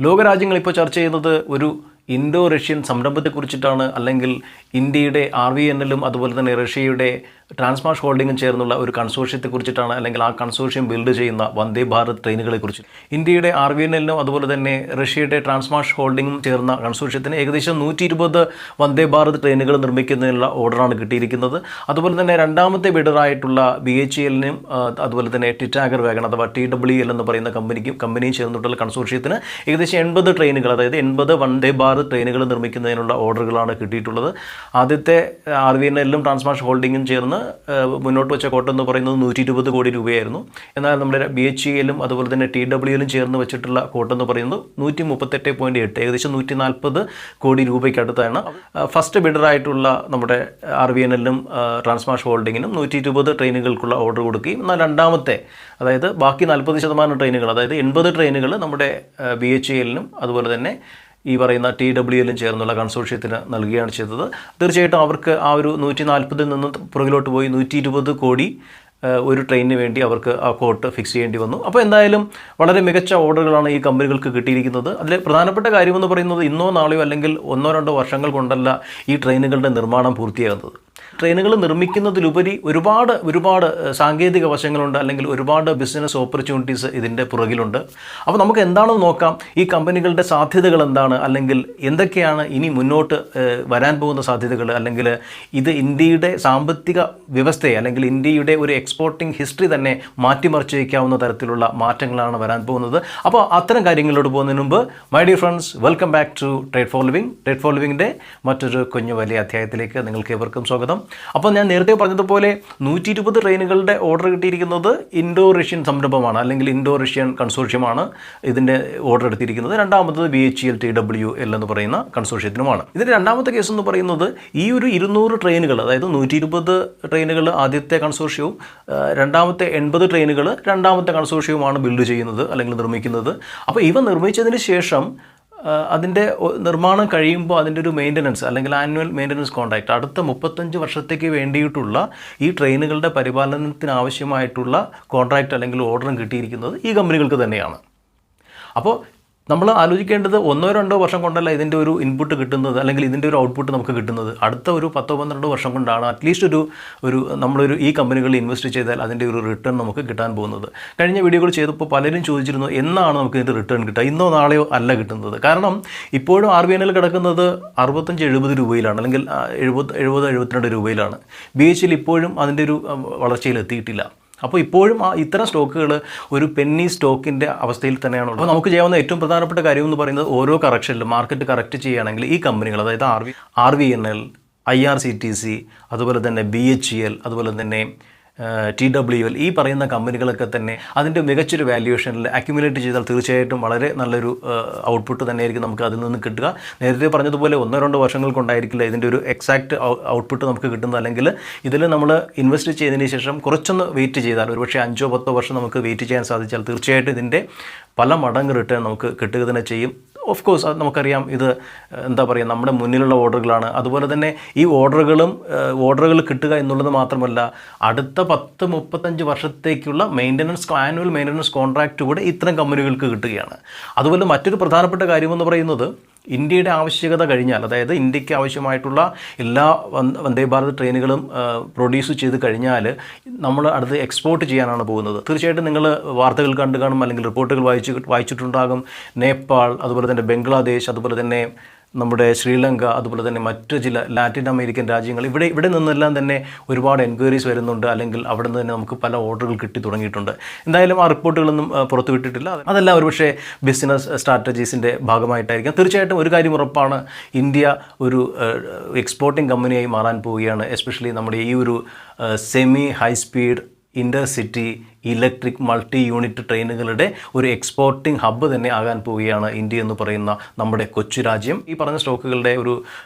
ലോകരാജ്യങ്ങൾ ഇപ്പോൾ ചർച്ച ചെയ്യുന്നത് ഒരു ഇൻഡോ റഷ്യൻ സംരംഭത്തെക്കുറിച്ചിട്ടാണ്, അല്ലെങ്കിൽ ഇന്ത്യയുടെ RVNL അതുപോലെ തന്നെ റഷ്യയുടെ ട്രാൻസ്മാഷ് ഹോൾഡിങ്ങും ചേർന്നുള്ള ഒരു കൺസോർഷ്യത്തെക്കുറിച്ചിട്ടാണ്, അല്ലെങ്കിൽ ആ കൺസോർഷ്യം ബിൽഡ് ചെയ്യുന്ന വന്ദേ ഭാരത് ട്രെയിനുകളെക്കുറിച്ച്. ഇന്ത്യയുടെ RVNL അതുപോലെ തന്നെ റഷ്യയുടെ ട്രാൻസ്മാഷ് ഹോൾഡിങ്ങും ചേർന്ന കൺസോർഷ്യത്തിന് ഏകദേശം 120 വന്ദേ ഭാരത് ട്രെയിനുകൾ നിർമ്മിക്കുന്നതിനുള്ള ഓർഡറാണ് കിട്ടിയിരിക്കുന്നത്. അതുപോലെ തന്നെ രണ്ടാമത്തെ ബിഡറായിട്ടുള്ള BHELനും അതുപോലെ തന്നെ ടിറ്റാഗർ വാഗൺ അഥവാ TWL എന്ന് പറയുന്ന കമ്പനിയും ചേർന്നിട്ടുള്ള കൺസോർഷ്യത്തിന് ഏകദേശം 80 ട്രെയിനുകൾ, അതായത് 80 വന്ദേ ഭാരത് ട്രെയിനുകൾ നിർമ്മിക്കുന്നതിനുള്ള ഓർഡറുകളാണ് കിട്ടിയിട്ടുള്ളത്. ആദ്യത്തെ RVNLലും ട്രാൻസ്മാഷ് ഹോൾഡിങ്ങും ചേർന്ന് മുന്നോട്ട് വെച്ച കോട്ടം എന്ന് പറയുന്നത് 120 കോടി രൂപയായിരുന്നു. എന്നാൽ നമ്മുടെ BHELലും അതുപോലെ തന്നെ TWLലും ചേർന്ന് വെച്ചിട്ടുള്ള കോട്ടം എന്ന് പറയുന്നത് 138.8, ഏകദേശം 140 കോടി രൂപയ്ക്കടുത്താണ്. ഫസ്റ്റ് ബിഡറായിട്ടുള്ള നമ്മുടെ RVNLനും ട്രാൻസ്മാഷ് ഹോൾഡിങ്ങിനും 120 ട്രെയിനുകൾക്കുള്ള ഓർഡർ കൊടുക്കുകയും, എന്നാൽ രണ്ടാമത്തെ, അതായത് ബാക്കി 40% ട്രെയിനുകൾ, അതായത് 80 ട്രെയിനുകൾ നമ്മുടെ BHELനും അതുപോലെ തന്നെ ഈ പറയുന്ന TWLലും ചേർന്നുള്ള കൺസോർഷ്യത്തിന് നൽകുകയാണ് ചെയ്തത്. തീർച്ചയായിട്ടും അവർക്ക് ആ ഒരു 140 നിന്ന് പുറകിലോട്ട് പോയി 120 കോടി ഒരു ട്രെയിനിന് വേണ്ടി അവർക്ക് ആ കോട്ട് ഫിക്സ് ചെയ്യേണ്ടി വന്നു. അപ്പോൾ എന്തായാലും വളരെ മികച്ച ഓർഡറുകളാണ് ഈ കമ്പനികൾക്ക് കിട്ടിയിരിക്കുന്നത്. അതിൽ പ്രധാനപ്പെട്ട കാര്യമെന്ന് പറയുന്നത് ഇന്നോ നാളെയോ അല്ലെങ്കിൽ 1-2 വർഷങ്ങൾ കൊണ്ടല്ല ഈ ട്രെയിനുകളുടെ നിർമ്മാണം പൂർത്തിയാകുന്നത്. ട്രെയിനുകൾ നിർമ്മിക്കുന്നതിലുപരി ഒരുപാട് സാങ്കേതിക വശങ്ങളുണ്ട്, അല്ലെങ്കിൽ ഒരുപാട് ബിസിനസ് ഓപ്പർച്യൂണിറ്റീസ് ഇതിൻ്റെ പുറകിലുണ്ട്. അപ്പോൾ നമുക്ക് എന്താണെന്ന് നോക്കാം, ഈ കമ്പനികളുടെ സാധ്യതകൾ എന്താണ്, അല്ലെങ്കിൽ എന്തൊക്കെയാണ് ഇനി മുന്നോട്ട് വരാൻ പോകുന്ന സാധ്യതകൾ, അല്ലെങ്കിൽ ഇത് ഇന്ത്യയുടെ സാമ്പത്തിക വ്യവസ്ഥയെ അല്ലെങ്കിൽ ഇന്ത്യയുടെ ഒരു എക്സ്പോർട്ടിംഗ് ഹിസ്റ്ററി തന്നെ മാറ്റിമറിച്ച് വയ്ക്കാവുന്ന തരത്തിലുള്ള മാറ്റങ്ങളാണ് വരാൻ പോകുന്നത്. അപ്പോൾ അത്തരം കാര്യങ്ങളിലോട്ട് പോകുന്നതിന് മുമ്പ് my dear friends, welcome back to trade for living. Trade for ലിവിങ്ങിൻ്റെ മറ്റൊരു കുഞ്ഞു വലിയ അധ്യായത്തിലേക്ക് നിങ്ങൾക്ക് ഏവർക്കും സ്വാഗതം. അപ്പോൾ ഞാൻ നേരത്തെ പറഞ്ഞതുപോലെ 120 ട്രെയിനുകളുടെ ഓർഡർ കിട്ടിയിരിക്കുന്നത് ഇൻഡോ റഷ്യൻ സംരംഭമാണ്, അല്ലെങ്കിൽ ഇൻഡോ റഷ്യൻ കൺസോർഷ്യമാണ് ഇതിൻ്റെ ഓർഡർ എടുത്തിരിക്കുന്നത്. രണ്ടാമത്തത് BHEL TWL എന്ന് പറയുന്ന കൺസോർഷ്യത്തിനുമാണ്. ഇതിൻ്റെ രണ്ടാമത്തെ കേസ് എന്ന് പറയുന്നത് ഈ ഒരു 200 ട്രെയിനുകൾ, അതായത് 120 ട്രെയിനുകൾ ആദ്യത്തെ കൺസോർഷ്യവും രണ്ടാമത്തെ 80 ട്രെയിനുകൾ രണ്ടാമത്തെ കൺസോർഷ്യവുമാണ് ബിൽഡ് ചെയ്യുന്നത് അല്ലെങ്കിൽ നിർമ്മിക്കുന്നത്. അപ്പോൾ ഇവ നിർമ്മിച്ചതിന് ശേഷം അതിൻ്റെ നിർമ്മാണം കഴിയുമ്പോൾ അതിൻ്റെ ഒരു മെയിൻ്റനൻസ് അല്ലെങ്കിൽ ആനുവൽ മെയിൻ്റനൻസ് കോൺട്രാക്റ്റ് അടുത്ത 35 വർഷത്തേക്ക് വേണ്ടിയിട്ടുള്ള ഈ ട്രെയിനുകളുടെ പരിപാലനത്തിന് ആവശ്യമായിട്ടുള്ള കോൺട്രാക്റ്റ് അല്ലെങ്കിൽ ഓർഡറും കിട്ടിയിരിക്കുന്നത് ഈ കമ്പനികൾക്ക് തന്നെയാണ്. അപ്പോൾ നമ്മൾ ആലോചിക്കേണ്ടത് 1-2 വർഷം കൊണ്ടല്ല ഇതിൻ്റെ ഒരു ഇൻപുട്ട് കിട്ടുന്നത്, അല്ലെങ്കിൽ ഇതിൻ്റെ ഒരു ഔട്ട്പുട്ട് നമുക്ക് കിട്ടുന്നത്. അടുത്ത ഒരു 10-12 വർഷം കൊണ്ടാണ് അറ്റ്ലീസ്റ്റ് നമ്മളൊരു ഈ കമ്പനികളിൽ ഇൻവെസ്റ്റ് ചെയ്താൽ അതിൻ്റെ ഒരു റിട്ടേൺ നമുക്ക് കിട്ടാൻ പോകുന്നത്. കഴിഞ്ഞ വീഡിയോകൾ ചെയ്തപ്പോൾ പലരും ചോദിച്ചിരുന്നു, എന്നാണ് നമുക്ക് ഇതിൻ്റെ റിട്ടേൺ കിട്ടുക? ഇന്നോ നാളെയോ അല്ല കിട്ടുന്നത്. കാരണം ഇപ്പോഴും RVNL കിടക്കുന്നത് 65-70 രൂപയിലാണ്, അല്ലെങ്കിൽ 70-72 രൂപയിലാണ്. BHEL ഇപ്പോഴും അതിൻ്റെ ഒരു വളർച്ചയിൽ എത്തിയിട്ടില്ല. അപ്പോൾ ഇപ്പോഴും ഇത്തരം സ്റ്റോക്കുകൾ ഒരു പെന്നി സ്റ്റോക്കിൻ്റെ അവസ്ഥയിൽ തന്നെയാണുള്ളത്. അപ്പോൾ നമുക്ക് ചെയ്യാവുന്ന ഏറ്റവും പ്രധാനപ്പെട്ട കാര്യം എന്ന് പറയുന്നത് ഓരോ കറക്ഷനിലും മാർക്കറ്റ് കറക്റ്റ് ചെയ്യുകയാണെങ്കിൽ ഈ കമ്പനികൾ, അതായത് RVNL, IRCTC, അതുപോലെ തന്നെ BHEL, അതുപോലെ തന്നെ TWL, ഈ പറയുന്ന കമ്പനികളൊക്കെ തന്നെ അതിൻ്റെ മികച്ചൊരു വാല്യുവേഷനിൽ അക്യുമുലേറ്റ് ചെയ്താൽ തീർച്ചയായിട്ടും വളരെ നല്ലൊരു ഔട്ട്പുട്ട് തന്നെയായിരിക്കും നമുക്ക് അതിൽ നിന്ന് കിട്ടുക. നേരത്തെ പറഞ്ഞതുപോലെ 1-2 വർഷങ്ങൾ കൊണ്ടായിരിക്കില്ല ഇതിൻ്റെ ഒരു എക്സാക്റ്റ് ഔട്ട്പുട്ട് നമുക്ക് കിട്ടുന്നത്. അല്ലെങ്കിൽ ഇതിൽ നമ്മൾ ഇൻവെസ്റ്റ് ചെയ്തതിന് ശേഷം കുറച്ചൊന്ന് വെയിറ്റ് ചെയ്താൽ, ഒരുപക്ഷെ 5-10 വർഷം നമുക്ക് വെയിറ്റ് ചെയ്യാൻ സാധിച്ചാൽ തീർച്ചയായിട്ടും ഇതിൻ്റെ പല മടങ്ങ് റിട്ടേൺ നമുക്ക് കിട്ടുക തന്നെ ചെയ്യും. ഓഫ് കോഴ്സ് അത് നമുക്കറിയാം, ഇത് എന്താ പറയുക, നമ്മുടെ മുന്നിലുള്ള ഓർഡറുകളാണ്. അതുപോലെ തന്നെ ഈ ഓർഡറുകൾ കിട്ടുക എന്നുള്ളത് മാത്രമല്ല, അടുത്ത 10-35 വർഷത്തേക്കുള്ള ആനുവൽ മെയിൻ്റനൻസ് കോൺട്രാക്റ്റ് കൂടെ ഇത്തരം കമ്പനികൾക്ക് കിട്ടുകയാണ്. അതുപോലെ മറ്റൊരു പ്രധാനപ്പെട്ട കാര്യമെന്ന് പറയുന്നത്, ഇന്ത്യയുടെ ആവശ്യകത കഴിഞ്ഞാൽ, അതായത് ഇന്ത്യക്ക് ആവശ്യമായിട്ടുള്ള എല്ലാ വന്ദേ ഭാരത് ട്രെയിനുകളും പ്രൊഡ്യൂസ് ചെയ്ത് കഴിഞ്ഞാൽ നമ്മൾ അടുത്ത് എക്സ്പോർട്ട് ചെയ്യാനാണ് പോകുന്നത്. തീർച്ചയായിട്ടും നിങ്ങൾ വാർത്തകൾ കണ്ടു കാണും, അല്ലെങ്കിൽ റിപ്പോർട്ടുകൾ വായിച്ചിട്ടുണ്ടാകും. നേപ്പാൾ, അതുപോലെ തന്നെ ബംഗ്ലാദേശ്, അതുപോലെ തന്നെ നമ്മുടെ ശ്രീലങ്ക, അതുപോലെ തന്നെ മറ്റു ചില ലാറ്റിൻ അമേരിക്കൻ രാജ്യങ്ങൾ, ഇവിടെ നിന്നെല്ലാം തന്നെ ഒരുപാട് എൻക്വയറീസ് വരുന്നുണ്ട്, അല്ലെങ്കിൽ അവിടെ നിന്ന് തന്നെ നമുക്ക് പല ഓർഡറുകൾ കിട്ടി തുടങ്ങിയിട്ടുണ്ട്. എന്തായാലും ആ റിപ്പോർട്ടുകളൊന്നും പുറത്തുവിട്ടിട്ടില്ല. അതെല്ലാം ഒരുപക്ഷെ ബിസിനസ് സ്ട്രാറ്റജീസിൻ്റെ ഭാഗമായിട്ടായിരിക്കാം. തീർച്ചയായിട്ടും ഒരു കാര്യം ഉറപ്പാണ്, ഇന്ത്യ ഒരു എക്സ്പോർട്ടിംഗ് കമ്പനിയായി മാറാൻ പോവുകയാണ്. എസ്പെഷ്യലി നമ്മുടെ ഈ ഒരു semi high speed intercity electric multi unit ട്രെയിനുകളുടെ ഒരു എക്സ്പോർട്ടിംഗ് ഹബ്ബ് തന്നെ ആകാൻ പോവുകയാണ് ഇന്ത്യ എന്ന് പറയുന്ന നമ്മുടെ കൊച്ചു രാജ്യം. ഈ പറഞ്ഞ സ്റ്റോക്കുകളുടെ ഒരു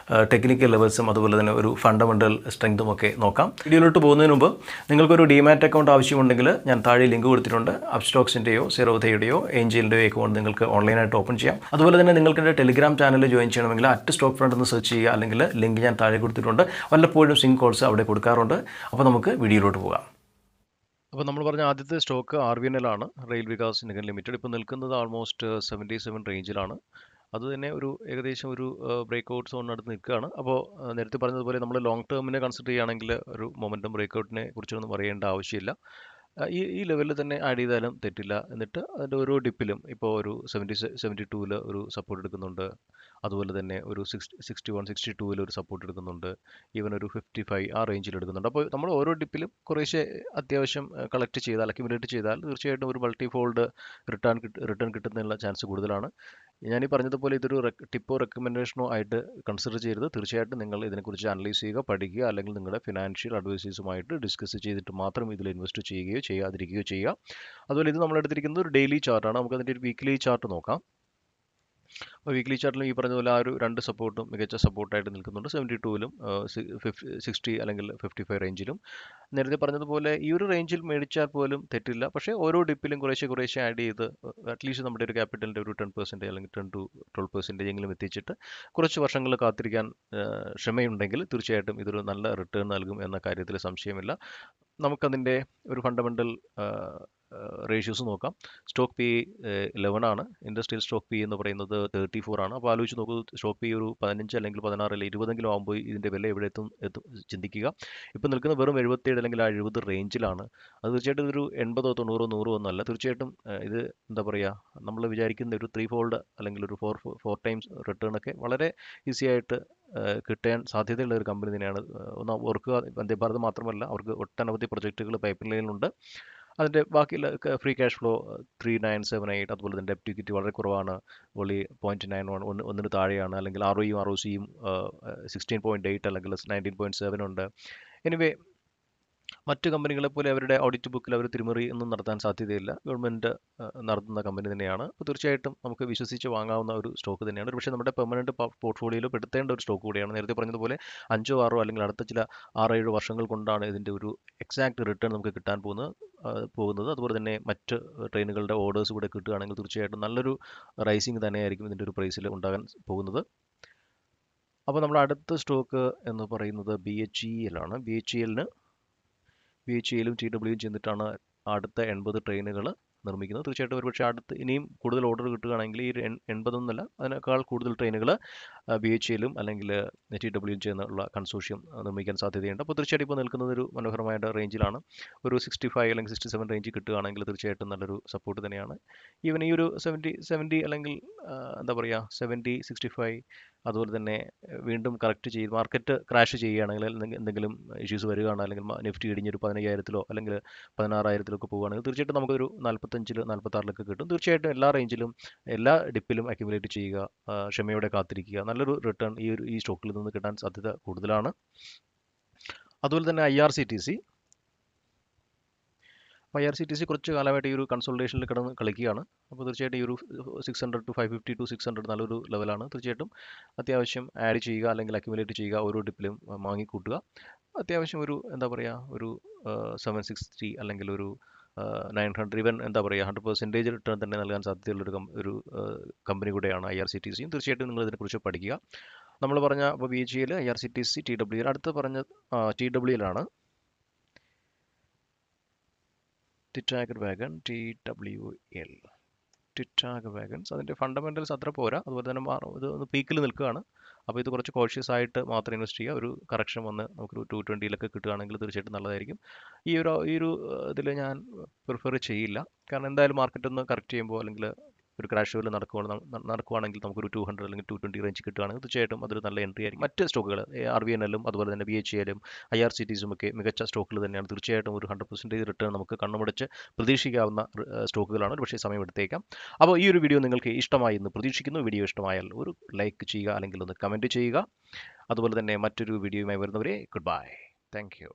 ടെക്നിക്കൽ ലെവൽസും അതുപോലെ തന്നെ ഒരു ഫണ്ടമെൻ്റൽ സ്ട്രെങ്തും ഒക്കെ നോക്കാം. വീഡിയോയിലോട്ട് പോകുന്നതിന് മുമ്പ് നിങ്ങൾക്കൊരു ഡിമാറ്റ് അക്കൗണ്ട് ആവശ്യമുണ്ടെങ്കിൽ ഞാൻ താഴെ ലിങ്ക് കൊടുത്തിട്ടുണ്ട്. അപ്സ്റ്റോക്സിൻ്റെയോ സെറോധയുടെയോ ഏഞ്ചലിൻ്റെയോ അക്കൗണ്ട് നിങ്ങൾക്ക് ഓൺലൈനായിട്ട് ഓപ്പൺ ചെയ്യാം. അതുപോലെ തന്നെ നിങ്ങൾക്ക് എൻ്റെ ടെലിഗ്രാം ചാനൽ ജോയിൻ ചെയ്യണമെങ്കിൽ @stock fund എന്ന് സെർച്ച് ചെയ്യുക, അല്ലെങ്കിൽ ലിങ്ക് ഞാൻ താഴെ കൊടുത്തിട്ടുണ്ട്. വല്ലപ്പോഴും സിങ്ക് കോൾസ് അവിടെ കൊടുക്കാറുണ്ട്. അപ്പോൾ നമുക്ക് വീഡിയോയിലോട്ട് പോകാം. അപ്പോൾ നമ്മൾ പറഞ്ഞ ആദ്യത്തെ സ്റ്റോക്ക് RVNL ആണ്, റെയിൽ വികാസ് നിഗം ലിമിറ്റഡ്. ഇപ്പോൾ നിൽക്കുന്നത് ആൾമോസ്റ്റ് 77 റേഞ്ചിലാണ്. അത് തന്നെ ഒരു ഏകദേശം ഒരു ബ്രേക്ക് ഔട്ട് സോണിനടുത്ത് നിൽക്കുകയാണ്. അപ്പോൾ നേരത്തെ പറഞ്ഞതുപോലെ നമ്മൾ ലോങ് ടേമിനെ കൺസിഡർ ചെയ്യുകയാണെങ്കിൽ ഒരു മൊമെൻറ്റം ബ്രേക്ക് ഔട്ടിനെ കുറിച്ചൊന്നും പറയേണ്ട ആവശ്യമില്ല. ഈ ഈ ലെവലിൽ തന്നെ ആഡ് ചെയ്താലും തെറ്റില്ല. എന്നിട്ട് അതിൻ്റെ ഓരോ ഡിപ്പിലും ഇപ്പോൾ ഒരു 72ൽ ഒരു സപ്പോർട്ട് എടുക്കുന്നുണ്ട്. അതുപോലെ തന്നെ ഒരു 61 62ൽ ഒരു സപ്പോർട്ട് എടുക്കുന്നുണ്ട്. ഈവൻ ഒരു 55 ആ റേഞ്ചിൽ എടുക്കുന്നുണ്ട്. അപ്പോൾ നമ്മൾ ഓരോ ഡിപ്പിലും കുറേശ്ശെ അത്യാവശ്യം കളക്ട് ചെയ്താൽ, അക്യുമുലേറ്റ് ചെയ്താൽ തീർച്ചയായിട്ടും ഒരു മൾട്ടി ഫോൾഡ് റിട്ടേൺ കിട്ടുന്നതിനുള്ള ചാൻസ് കൂടുതലാണ്. ഞാൻ ഈ പറഞ്ഞതുപോലെ ഇതൊരു ടിപ്പോ റെക്കമെൻഡേഷനോ ആയിട്ട് കൺസിഡർ ചെയ്യരുത്. തീർച്ചയായിട്ടും നിങ്ങൾ ഇതിനെക്കുറിച്ച് അനലൈസ് ചെയ്യുക, പഠിക്കുക, അല്ലെങ്കിൽ നിങ്ങളുടെ ഫിനാൻഷ്യൽ അഡ്വൈസേഴ്സുമായിട്ട് ഡിസ്കസ് ചെയ്തിട്ട് മാത്രം ഇതിൽ ഇൻവെസ്റ്റ് ചെയ്യുകയോ ചെയ്യാതിരിക്കുകയോ ചെയ്യുക. അതുപോലെ ഇത് നമ്മൾ എടുത്തിരിക്കുന്നത് ഒരു ഡെയിലി ചാർട്ടാണ്. നമുക്ക് അതിൻ്റെ ഒരു വീക്ക്ലി ചാർട്ട് നോക്കാം. അപ്പോൾ വീക്ക്ലി ചാർട്ടിലും ഈ പറഞ്ഞ പോലെ ആ ഒരു രണ്ട് സപ്പോർട്ടും മികച്ച സപ്പോർട്ടായിട്ട് നിൽക്കുന്നുണ്ട്. 72ലും 60 അല്ലെങ്കിൽ 55 റേഞ്ചിലും. നേരത്തെ പറഞ്ഞതുപോലെ ഈ ഒരു റേഞ്ചിൽ മേടിച്ചാൽ പോലും തെറ്റില്ല. പക്ഷേ ഓരോ ഡിപ്പിലും കുറേശ്ശെ ആഡ് ചെയ്ത് അറ്റ്ലീസ്റ്റ് നമ്മുടെ ഒരു ക്യാപിറ്റലിൻ്റെ ഒരു 10% അല്ലെങ്കിൽ 10 to 12% എങ്കിലും എത്തിച്ചിട്ട് കുറച്ച് വർഷങ്ങൾ കാത്തിരിക്കാൻ ക്ഷമയുണ്ടെങ്കിൽ തീർച്ചയായിട്ടും ഇതൊരു നല്ല റിട്ടേൺ നൽകും എന്ന കാര്യത്തിൽ സംശയമില്ല. നമുക്കതിൻ്റെ ഒരു ഫണ്ടമെൻ്റൽ റേഷ്യോസ് നോക്കാം. സ്റ്റോക്ക് പി 11 ആണ്. ഇൻഡസ്ട്രിയൽ സ്റ്റോക്ക് പി എന്ന് പറയുന്നത് 34 ആണ്. അപ്പോൾ ആലോചിച്ച് നോക്കൂ, സ്റ്റോക്ക് പി ഒരു 15 അല്ലെങ്കിൽ 16 അല്ലെങ്കിൽ 20 ആകുമ്പോൾ ഇതിൻ്റെ വില എവിടെ എത്തും ചിന്തിക്കുക. ഇപ്പോൾ നിൽക്കുന്ന വെറും 77 അല്ലെങ്കിൽ 70 റേഞ്ചിലാണ്. അത് തീർച്ചയായിട്ടും ഇതൊരു 80 90 100 ഒന്നല്ല. തീർച്ചയായിട്ടും ഇത് എന്താ പറയുക, നമ്മൾ വിചാരിക്കുന്ന ഒരു 3 ഫോൾഡ് അല്ലെങ്കിൽ ഒരു 4 ടൈംസ് റിട്ടേൺ ഒക്കെ വളരെ ഈസി ആയിട്ട് കിട്ടാൻ സാധ്യതയുള്ള ഒരു കമ്പനി തന്നെയാണ്. ഒന്ന് ഓർക്കുക, വന്ദേ ഭാരത് മാത്രമല്ല, അവർക്ക് ഒട്ടനവധി പ്രൊജക്റ്റുകൾ പൈപ്പ് ലൈനിലുണ്ട്. അതിൻ്റെ ബാക്കിയുള്ള ഫ്രീ ക്യാഷ് ഫ്ലോ 3978. അതുപോലെ തന്നെ ഡെപ്റ്റ് ഇക്വിറ്റി വളരെ കുറവാണ്, ഓൺലി 0.91, ഒന്നിന് താഴെയാണ്. അല്ലെങ്കിൽ ROEയും ROCയും 16.8 അല്ലെങ്കിൽ 19.7 ഉണ്ട്. എനിവേ മറ്റ് കമ്പനികളെ പോലെ അവരുടെ ഓഡിറ്റ് ബുക്കിൽ അവർ തിരിമറി ഒന്നും നടത്താൻ സാധ്യതയില്ല. ഗവൺമെൻറ് നടത്തുന്ന കമ്പനി തന്നെയാണ്. അപ്പോൾ തീർച്ചയായിട്ടും നമുക്ക് വിശ്വസിച്ച് വാങ്ങാവുന്ന ഒരു സ്റ്റോക്ക് തന്നെയാണ്. പക്ഷേ നമ്മുടെ പെർമനൻറ്റ് പോർട്ട്ഫോളിയോയിൽ പെടുത്തേണ്ട ഒരു സ്റ്റോക്ക് കൂടിയാണ്. നേരത്തെ പറഞ്ഞതുപോലെ 5 6 അല്ലെങ്കിൽ അടുത്ത ചില 6 7 വർഷങ്ങൾ കൊണ്ടാണ് ഇതിൻ്റെ ഒരു എക്സാക്ട് റിട്ടേൺ നമുക്ക് കിട്ടാൻ പോകുന്നത്. അതുപോലെ തന്നെ മറ്റ് ട്രെയിനുകളുടെ ഓർഡേഴ്സ് കൂടെ കിട്ടുകയാണെങ്കിൽ തീർച്ചയായിട്ടും നല്ലൊരു റൈസിങ് തന്നെയായിരിക്കും ഇതിൻ്റെ ഒരു പ്രൈസിൽ ഉണ്ടാകാൻ പോകുന്നത്. അപ്പോൾ നമ്മുടെ അടുത്ത സ്റ്റോക്ക് എന്ന് പറയുന്നത് BHEL ആണ്. BHELും TWയും ചെന്നിട്ടാണ് അടുത്ത 80 ട്രെയിനുകൾ നിർമ്മിക്കുന്നത്. തീർച്ചയായിട്ടും ഒരുപക്ഷെ അടുത്ത് ഇനിയും കൂടുതൽ ഓർഡർ കിട്ടുകയാണെങ്കിൽ ഈ 80 എന്നല്ല, അതിനേക്കാൾ കൂടുതൽ ട്രെയിനുകൾ BHELും അല്ലെങ്കിൽ TWയും ചേർന്നുള്ള കൺസോർഷ്യം നിർമ്മിക്കാൻ സാധ്യതയുണ്ട്. അപ്പോൾ തീർച്ചയായിട്ടും ഇപ്പോൾ നിൽക്കുന്നത് ഒരു മനോഹരമായ റേഞ്ചിലാണ്. ഒരു 65 അല്ലെങ്കിൽ 67 റേഞ്ചിൽ കിട്ടുകയാണെങ്കിൽ തീർച്ചയായിട്ടും നല്ലൊരു സപ്പോർട്ട് തന്നെയാണ്. ഈവൻ ഈ ഒരു 70 അല്ലെങ്കിൽ എന്താ പറയുക 70 65 അതുപോലെ തന്നെ വീണ്ടും കറക്റ്റ് ചെയ്ത് മാർക്കറ്റ് ക്രാഷ് ചെയ്യുകയാണെങ്കിൽ എന്തെങ്കിലും ഇഷ്യൂസ് വരികയാണ്, അല്ലെങ്കിൽ നിഫ്റ്റി ഇടിഞ്ഞൊരു 15,000 അല്ലെങ്കിൽ 16,000 പോവുകയാണെങ്കിൽ തീർച്ചയായിട്ടും നമുക്കൊരു 45 46 കിട്ടും. തീർച്ചയായിട്ടും എല്ലാ റേഞ്ചിലും എല്ലാ ഡിപ്പിലും അക്യുമുലേറ്റ് ചെയ്യുക, ക്ഷമയോടെ കാത്തിരിക്കുക. നല്ലൊരു റിട്ടേൺ ഈ സ്റ്റോക്കിൽ നിന്ന് കിട്ടാൻ സാധ്യത കൂടുതലാണ്. അതുപോലെ തന്നെ IRCTC കുറച്ച് കാലമായിട്ട് ഈ ഒരു കൺസോൾട്ടേഷനിൽ കിടന്ന് കളിക്കുകയാണ്. അപ്പോൾ തീർച്ചയായിട്ടും ഈ ഒരു 600 to 550 to 600 നല്ലൊരു ലെവലാണ്. തീർച്ചയായിട്ടും അത്യാവശ്യം ആഡ് ചെയ്യുക അല്ലെങ്കിൽ അക്യുമുലേറ്റ് ചെയ്യുക, ഓരോ ഡിപ്പിലും വാങ്ങിക്കൂട്ടുക. അത്യാവശ്യം ഒരു എന്താ പറയുക ഒരു 760 അല്ലെങ്കിൽ ഒരു 900 ഈവൻ എന്താ പറയുക 100% റിട്ടേൺ തന്നെ നൽകാൻ സാധ്യതയുള്ളൊരു കമ്പനി കൂടെയാണ് IRCTCയും. തീർച്ചയായിട്ടും നിങ്ങൾ ഇതിനെക്കുറിച്ച് പഠിക്കുക. നമ്മൾ പറഞ്ഞ അപ്പോൾ BHEL, IRCTC, TWL. അടുത്ത് പറഞ്ഞ TWL ആണ്. Titagarh wagon TWL. Titagarh wagons അതിൻ്റെ ഫണ്ടമെൻ്റൽസ് അത്ര പോരാ. അതുപോലെ തന്നെ ഇത് പീക്കിൽ നിൽക്കുകയാണ്. അപ്പോൾ ഇത് കുറച്ച് കോഷ്യസ് ആയിട്ട് മാത്രം ഇൻവെസ്റ്റ് ചെയ്യുക. ഒരു കറക്ഷൻ വന്ന് നമുക്കൊരു 220 കിട്ടുകയാണെങ്കിൽ തീർച്ചയായിട്ടും നല്ലതായിരിക്കും. ഈ ഒരു ഇതിൽ ഞാൻ പ്രിഫർ ചെയ്യില്ല. കാരണം എന്തായാലും മാർക്കറ്റ് ഒന്ന് കറക്റ്റ് ചെയ്യുമ്പോൾ അല്ലെങ്കിൽ ഒരു ക്രാഷ് ലെവൽ നടക്കുകയാണെങ്കിൽ നമുക്കൊരു 200 അല്ലെങ്കിൽ 220 റേഞ്ച് കിട്ടുകയാണെങ്കിൽ തീർച്ചയായിട്ടും അതൊരു നല്ല എൻട്രി ആയിരിക്കും. മറ്റ് സ്റ്റോക്കുകൾ RVNLും അതുപോലെ തന്നെ BHELും IRCTCയും ഒക്കെ മികച്ച സ്റ്റോക്കുകൾ തന്നെയാണ്. തീർച്ചയായിട്ടും ഒരു 100% റിട്ടേൺ നമുക്ക് കണ്ണുമടച്ച് പ്രതീക്ഷിക്കാവുന്ന സ്റ്റോക്കുകളാണ്. ഒരു പക്ഷേ സമയം എടുത്തേക്കാം. അപ്പോൾ ഈ ഒരു വീഡിയോ നിങ്ങൾക്ക് ഇഷ്ടമായി എന്ന് പ്രതീക്ഷിക്കുന്നു. വീഡിയോ ഇഷ്ടമായാൽ ഒരു ലൈക്ക് ചെയ്യുക അല്ലെങ്കിൽ ഒന്ന് കമൻറ്റ് ചെയ്യുക. അതുപോലെ തന്നെ മറ്റൊരു വീഡിയോയുമായി വരുന്നവരെ ഗുഡ് ബൈ. Thank you.